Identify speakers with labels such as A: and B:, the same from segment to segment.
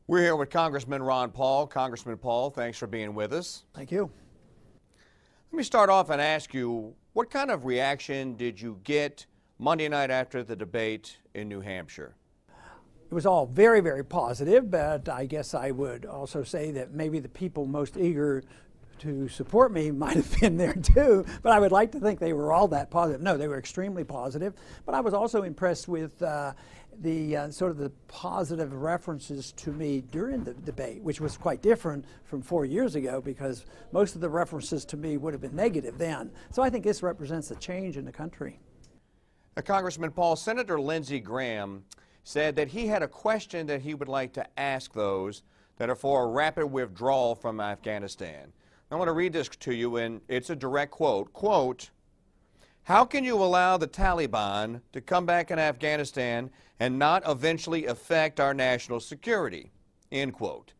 A: We're here with Congressman Ron Paul. Congressman Paul, thanks for being with us.
B: Thank you.
A: Let me start off and ask you, what kind of reaction did you get Monday night after the debate in New Hampshire?
B: It was all very, very positive, but I guess I would also say that maybe the people most eager to support me might have been there too, but I would like to think they were all that positive. No, they were extremely positive, but I was also impressed with the sort of the positive references to me during the debate, which was quite different from 4 years ago because most of the references to me would have been negative then. So I think this represents a change in the country.
A: Congressman Paul, Senator Lindsey Graham said that he had a question that he would like to ask those that are for a rapid withdrawal from Afghanistan. I want to read this to you, and it's a direct quote. Quote, "How can you allow the Taliban to come back in Afghanistan and not eventually affect our national security?" End quote.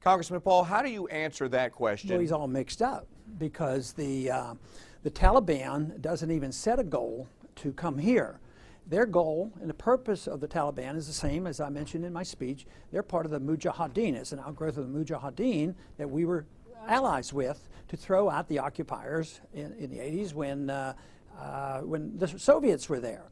A: Congressman Paul, how do you answer that question?
B: Well, he's all mixed up because the Taliban doesn't even set a goal to come here. Their goal and the purpose of the Taliban is the same as I mentioned in my speech. They're part of the Mujahideen. It's an outgrowth of the Mujahideen that we were allies with to throw out the occupiers in the 80s when the Soviets were there.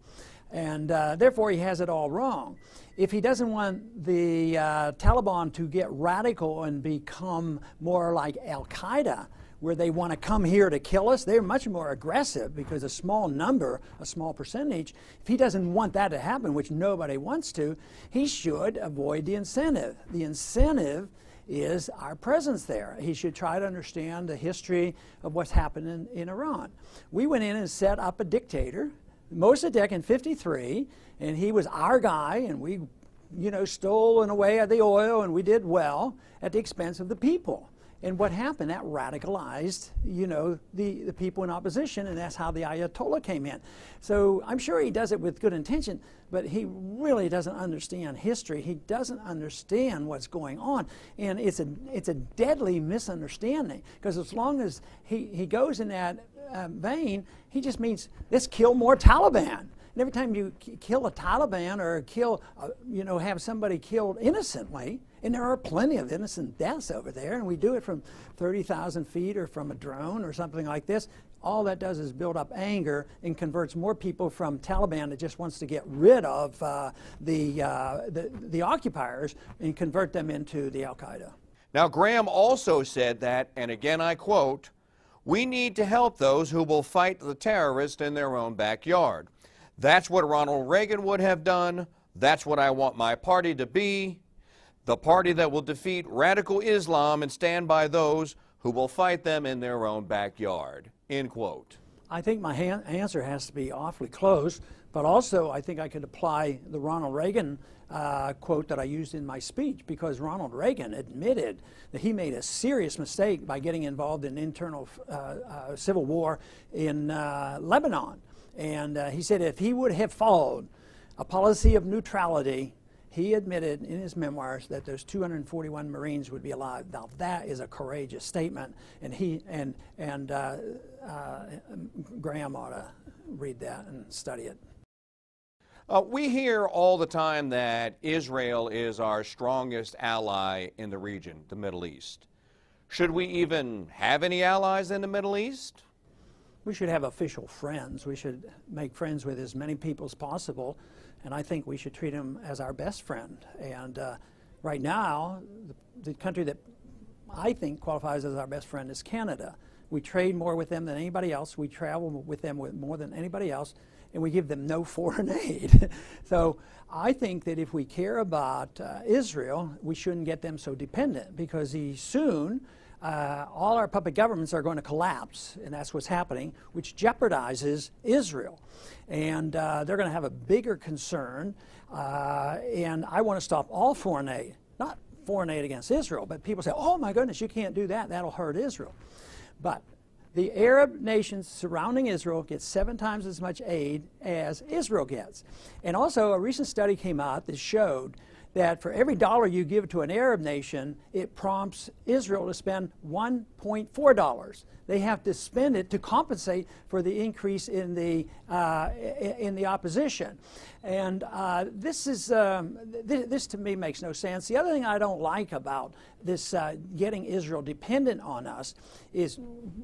B: And therefore he has it all wrong. If he doesn't want the Taliban to get radical and become more like Al-Qaeda, where they want to come here to kill us, they're much more aggressive because a small number, a small percentage, if he doesn't want that to happen, which nobody wants to, he should avoid the incentive. The incentive is our presence there. He should try to understand the history of what's happened in Iran. We went in and set up a dictator, Mossadegh in '53, and he was our guy, and we, stole away the oil, and we did well at the expense of the people. And what happened? That radicalized, the people in opposition, and that's how the Ayatollah came in. So I'm sure he does it with good intention, but he really doesn't understand history. He doesn't understand what's going on, and it's a deadly misunderstanding. Because as long as he goes in that vein, he just means let's kill more Taliban. And every time you kill a Taliban or kill, have somebody killed innocently, and there are plenty of innocent deaths over there, and we do it from 30,000 feet or from a drone or something like this, all that does is build up anger and converts more people from Taliban that just wants to get rid of the occupiers and convert them into the Al-Qaeda.
A: Now, Graham also said that, and again I quote, "We need to help those who will fight the terrorists in their own backyard. That's what Ronald Reagan would have done. That's what I want my party to be. The party that will defeat radical Islam and stand by those who will fight them in their own backyard." End quote.
B: I think my answer has to be awfully close, but also I think I could apply the Ronald Reagan quote that I used in my speech, because Ronald Reagan admitted that he made a serious mistake by getting involved in internal civil war in Lebanon. And he said if he would have followed a policy of neutrality, he admitted in his memoirs that those 241 Marines would be alive. Now that is a courageous statement, and Graham ought to read that and study it.
A: We hear all the time that Israel is our strongest ally in the region, the Middle East. Should we even have any allies in the Middle East?
B: We should have official friends. We should make friends with as many people as possible, and I think we should treat them as our best friend. And right now, the country that I think qualifies as our best friend is Canada. We trade more with them than anybody else. We travel with them more than anybody else, and we give them no foreign aid. So I think that if we care about Israel, we shouldn't get them so dependent, because soon all our puppet governments are going to collapse, and that's what's happening, which jeopardizes Israel. And they're going to have a bigger concern, and I want to stop all foreign aid, not foreign aid against Israel, but people say, oh my goodness, you can't do that, that'll hurt Israel. But the Arab nations surrounding Israel get 7 times as much aid as Israel gets. And also a recent study came out that showed that for every dollar you give to an Arab nation, it prompts Israel to spend $1.4. They have to spend it to compensate for the increase in the opposition. And this to me makes no sense. The other thing I don't like about this getting Israel dependent on us is,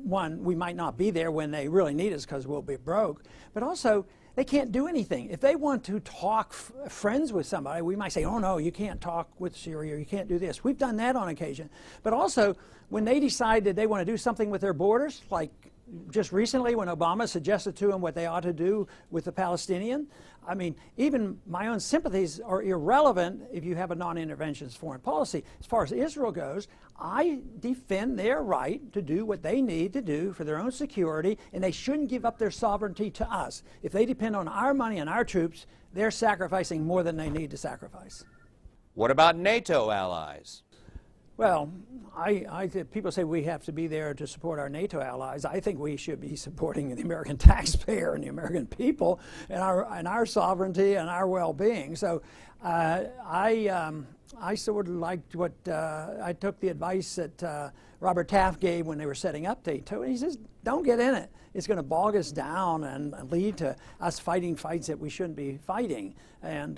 B: one, we might not be there when they really need us because we'll be broke, but also they can't do anything. If they want to talk friends with somebody, we might say, oh no, you can't talk with Syria, or you can't do this. We've done that on occasion. But also, when they decide that they want to do something with their borders, like just recently when Obama suggested to them what they ought to do with the Palestinian, I mean, even my own sympathies are irrelevant if you have a non-interventionist foreign policy. As far as Israel goes, I defend their right to do what they need to do for their own security, and they shouldn't give up their sovereignty to us. If they depend on our money and our troops, they're sacrificing more than they need to sacrifice.
A: What about NATO allies?
B: Well, people say we have to be there to support our NATO allies. I think we should be supporting the American taxpayer and the American people and our sovereignty and our well-being. So I sort of liked what I took the advice that Robert Taft gave when they were setting up NATO. He says, don't get in it. It's going to bog us down and lead to us fighting fights that we shouldn't be fighting. And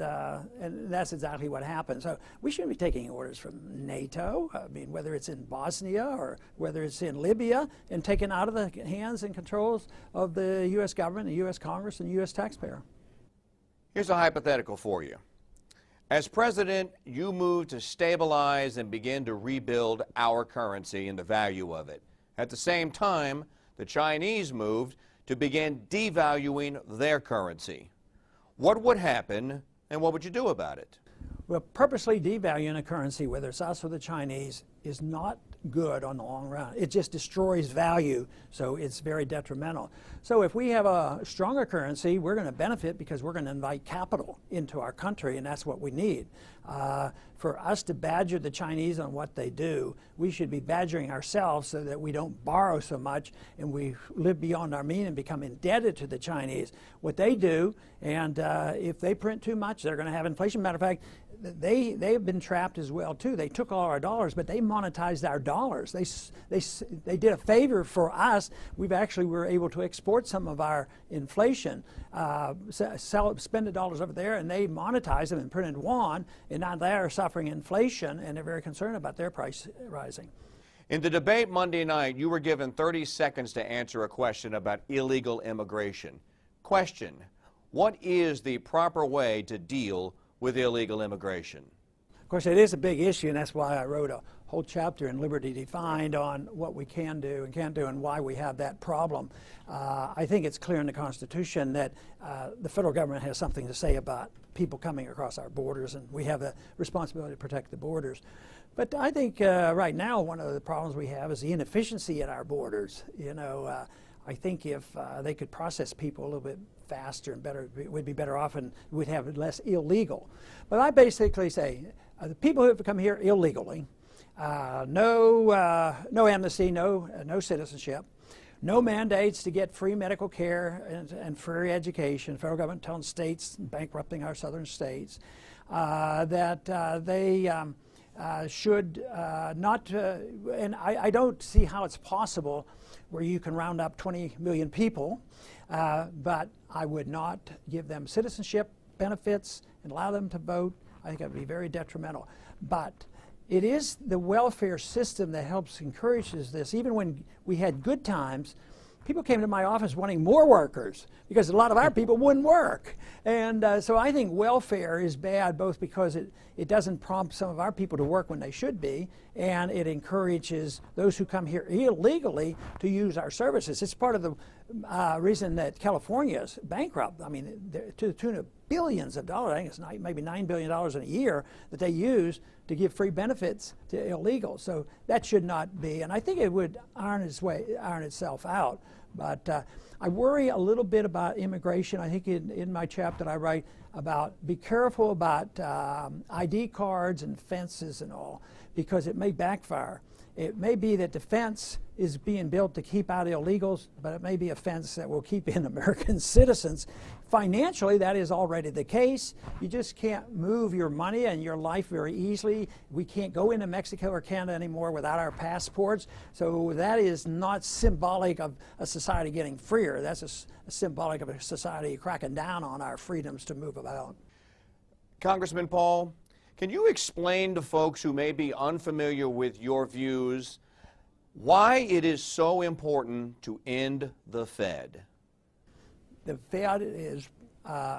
B: that's exactly what happened. So we shouldn't be taking orders from NATO. I mean, whether it's in Bosnia or whether it's in Libya, and taken out of the hands and controls of the U.S. government, the U.S. Congress, and the U.S. taxpayer.
A: Here's a hypothetical for you. As president, you move to stabilize and begin to rebuild our currency and the value of it. At the same time, the Chinese moved to begin devaluing their currency. What would happen, and what would you do about it?
B: Well, purposely devaluing a currency, whether it's us or the Chinese, is not good on the long run. It just destroys value, so it's very detrimental. So if we have a stronger currency, we're going to benefit because we're going to invite capital into our country, and that's what we need. For us to badger the Chinese on what they do, we should be badgering ourselves so that we don't borrow so much and we live beyond our means and become indebted to the Chinese. What they do, and if they print too much, they're going to have inflation. Matter of fact, they've been trapped as well too. They took all our dollars, but they monetized our dollars. They did a favor for us. We've actually were able to export some of our inflation, spend the dollars over there, and they monetized them and printed yuan, and now they are suffering inflation, and they're very concerned about their price rising.
A: In the debate Monday night, you were given 30 seconds to answer a question about illegal immigration. Question: what is the proper way to deal with illegal immigration?
B: Of course, it is a big issue, and that's why I wrote a whole chapter in Liberty Defined on what we can do and can't do and why we have that problem. I think it's clear in the Constitution that the federal government has something to say about people coming across our borders, and we have a responsibility to protect the borders. But I think right now one of the problems we have is the inefficiency at our borders. You know, I think if they could process people a little bit faster and better, we'd be better off, and we'd have less illegal. But I basically say the people who have come here illegally, no amnesty, no citizenship, no mandates to get free medical care and free education. Federal government telling states, bankrupting our southern states, that they should not, and I don't see how it's possible where you can round up 20 million people, but I would not give them citizenship benefits and allow them to vote. I think that would be very detrimental. But it is the welfare system that helps encourages this. Even when we had good times, people came to my office wanting more workers because a lot of our people wouldn't work. And so I think welfare is bad both because it doesn't prompt some of our people to work when they should be, and it encourages those who come here illegally to use our services. It's part of the reason that California is bankrupt. I mean, to the tune of billions of dollars. I think it's maybe $9 billion in a year that they use to give free benefits to illegals. So that should not be, and I think it would iron itself out. But I worry a little bit about immigration. I think in my chapter I write about be careful about ID cards and fences and all, because it may backfire. It may be that the fence is being built to keep out illegals, but it may be a fence that will keep in American citizens. Financially, that is already the case. You just can't move your money and your life very easily. We can't go into Mexico or Canada anymore without our passports. So that is not symbolic of a society getting freer. That's a symbolic of a society cracking down on our freedoms to move about.
A: Congressman Paul, can you explain to folks who may be unfamiliar with your views why it is so important to end the Fed?
B: The Fed is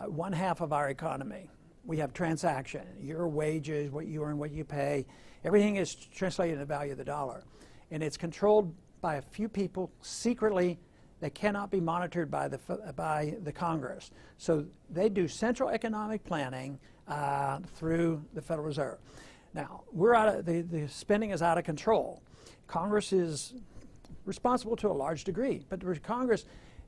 B: one half of our economy. We have transaction, your wages, what you earn, what you pay. Everything is translated into the value of the dollar. And it's controlled by a few people secretly that cannot be monitored by the Congress. So they do central economic planning through the Federal Reserve. Now, the spending is out of control. Congress is responsible to a large degree, but Congress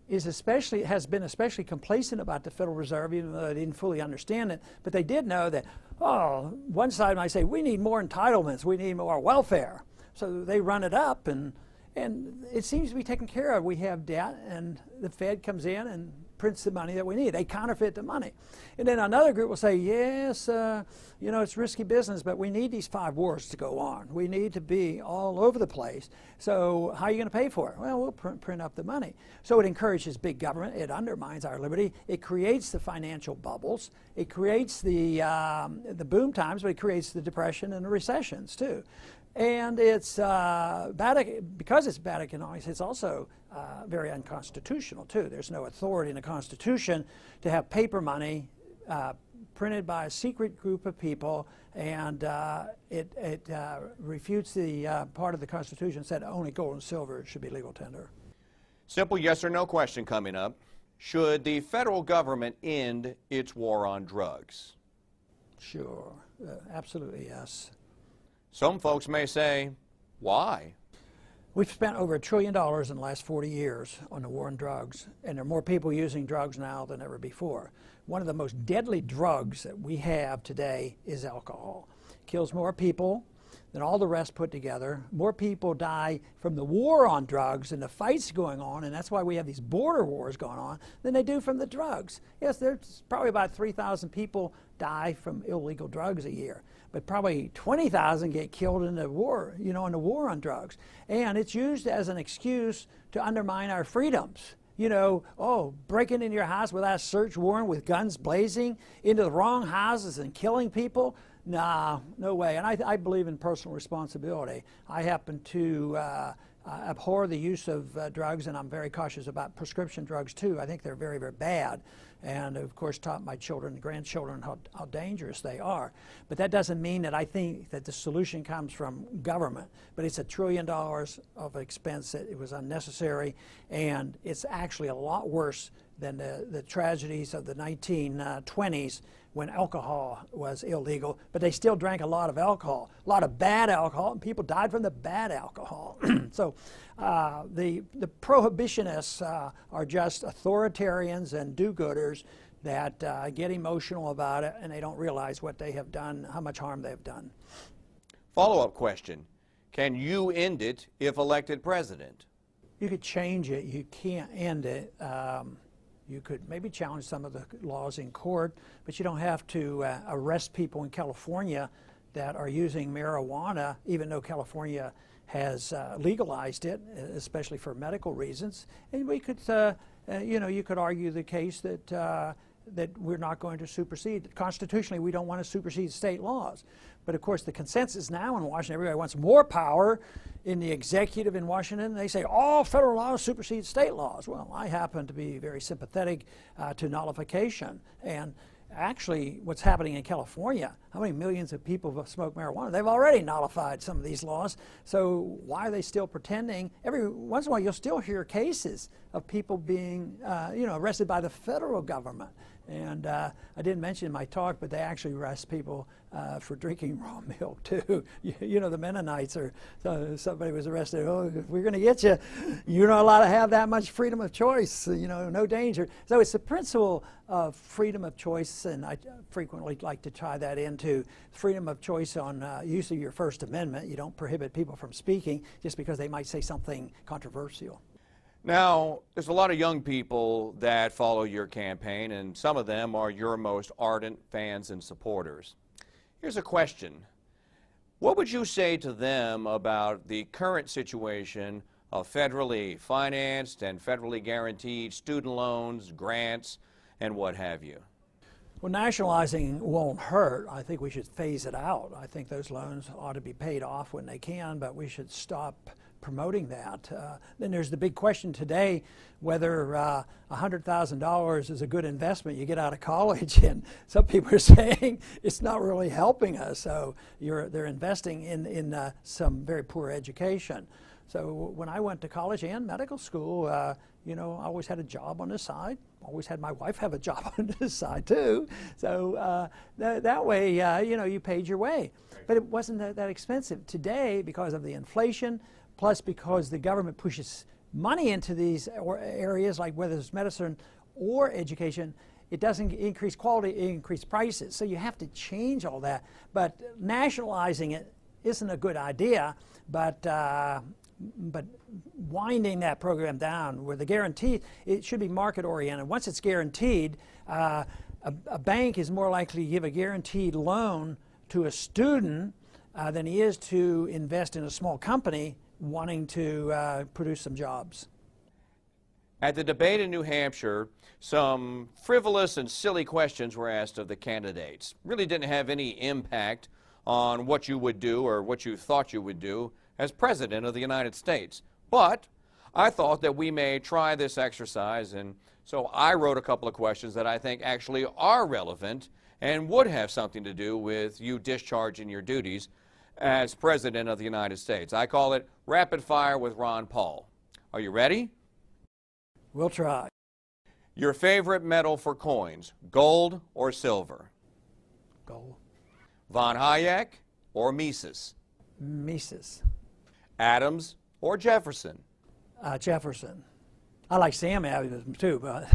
B: has been especially complacent about the Federal Reserve, even though they didn't fully understand it. But they did know that, one side might say, we need more entitlements, we need more welfare. So they run it up, and it seems to be taken care of. We have debt, and the Fed comes in and prints the money that we need. They counterfeit the money. And then another group will say, yes, it's risky business, but we need these 5 wars to go on. We need to be all over the place. So how are you going to pay for it? Well, we'll print up the money. So it encourages big government. It undermines our liberty. It creates the financial bubbles. It creates the boom times, but it creates the depression and the recessions too. And it's because it's bad economics, it's also very unconstitutional too. There's no authority in the Constitution to have paper money printed by a secret group of people, and it refutes the part of the Constitution that said only gold and silver should be legal tender.
A: Simple yes or no question coming up. Should the federal government end its war on drugs?
B: Sure, absolutely yes.
A: Some folks may say, why?
B: We've spent over $1 trillion in the last 40 years on the war on drugs, and there are more people using drugs now than ever before. One of the most deadly drugs that we have today is alcohol. It kills more people than all the rest put together. More people die from the war on drugs and the fights going on, and that's why we have these border wars going on, than they do from the drugs. Yes, there's probably about 3,000 people die from illegal drugs a year, but probably 20,000 get killed in the war, in the war on drugs. And it's used as an excuse to undermine our freedoms. Breaking into your house without a search warrant with guns blazing into the wrong houses and killing people? Nah, no way. And I believe in personal responsibility. I happen to abhor the use of drugs, and I'm very cautious about prescription drugs too. I think they're very, very bad, and of course taught my children and grandchildren how dangerous they are. But that doesn't mean that I think that the solution comes from government. But it's $1 trillion of expense that it was unnecessary, and it's actually a lot worse than the tragedies of the 1920s when alcohol was illegal, but they still drank a lot of alcohol, a lot of bad alcohol, and people died from the bad alcohol. So the prohibitionists are just authoritarians and do-gooders that get emotional about it, and they don't realize what they have done, how much harm they have done.
A: Follow-up question. Can you end it if elected president?
B: You could change it. You can't end it. You could maybe challenge some of the laws in court, but you don't have to arrest people in California that are using marijuana, even though California has legalized it, especially for medical reasons. And we could, you could argue the case that that we're not going to supersede. Constitutionally, we don't want to supersede state laws. But of course, the consensus now in Washington, everybody wants more power in the executive in Washington. They say all federal laws supersede state laws. Well, I happen to be very sympathetic to nullification. And actually, what's happening in California, how many millions of people smoke marijuana? They've already nullified some of these laws. So why are they still pretending? Every once in a while, you'll still hear cases of people being, arrested by the federal government. And I didn't mention in my talk, but they actually arrest people for drinking raw milk too. You know, the Mennonites, or somebody was arrested. Oh, if we're going to get you, you're not allowed to have that much freedom of choice. You know, no danger. So it's the principle of freedom of choice, and I frequently like to tie that into freedom of choice on use of your First Amendment. You don't prohibit people from speaking just because they might say something controversial.
A: Now, there's a lot of young people that follow your campaign, and some of them are your most ardent fans and supporters. Here's a question. What would you say to them about the current situation of federally financed and federally guaranteed student loans, grants, and what have you?
B: Well, nationalizing won't hurt. I think we should phase it out. I think those loans ought to be paid off when they can, but we should stop promoting that. Then there's the big question today whether $100,000 is a good investment you get out of college, and some people are saying it's not really helping us. So they're investing in some very poor education. So when I went to college and medical school, you know, I always had a job on the side. Always had my wife have a job on the side too. So that way, you know, you paid your way. But it wasn't that expensive. Today, because of the inflation, plus because the government pushes money into these areas, like whether it's medicine or education, it doesn't increase quality, it increases prices. So you have to change all that. But nationalizing it isn't a good idea, but winding that program down where the guarantee, it should be market oriented. Once it's guaranteed, a bank is more likely to give a guaranteed loan to a student than he is to invest in a small company wanting to produce some jobs.
A: At the debate in New Hampshire, some frivolous and silly questions were asked of the candidates. Really didn't have any impact on what you would do or what you thought you would do as President of the United States. But I thought that we may try this exercise, and so I wrote a couple of questions that I think actually are relevant and would have something to do with you discharging your duties as President of the United States. I call it Rapid Fire with Ron Paul. Are you ready?
B: We'll try.
A: Your favorite metal for coins, gold or silver?
B: Gold.
A: Von Hayek or Mises?
B: Mises.
A: Adams or Jefferson?
B: Jefferson. I like Sam Adams too, but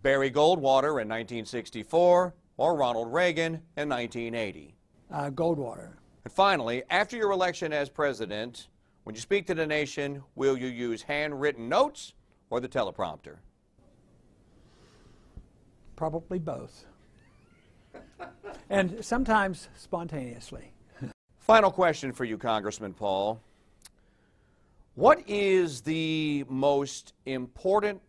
A: Barry Goldwater in 1964 or Ronald Reagan in 1980?
B: Goldwater.
A: And finally, after your election as president, when you speak to the nation, will you use handwritten notes or the teleprompter?
B: Probably both. And sometimes spontaneously.
A: Final question for you, Congressman Paul. What is the most important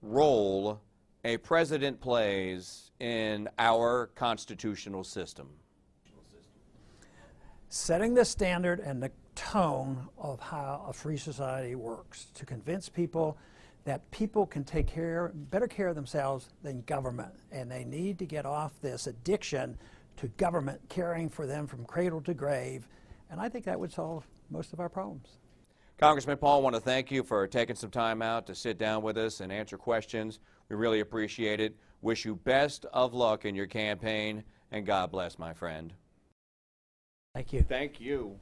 A: role a president plays in our constitutional system?
B: Setting the standard and the tone of how a free society works, to convince people that people can take better care of themselves than government, and they need to get off this addiction to government caring for them from cradle to grave, and I think that would solve most of our problems.
A: Congressman Paul, I want to thank you for taking some time out to sit down with us and answer questions. We really appreciate it. Wish you best of luck in your campaign, and God bless, my friend.
B: Thank you.
A: Thank you.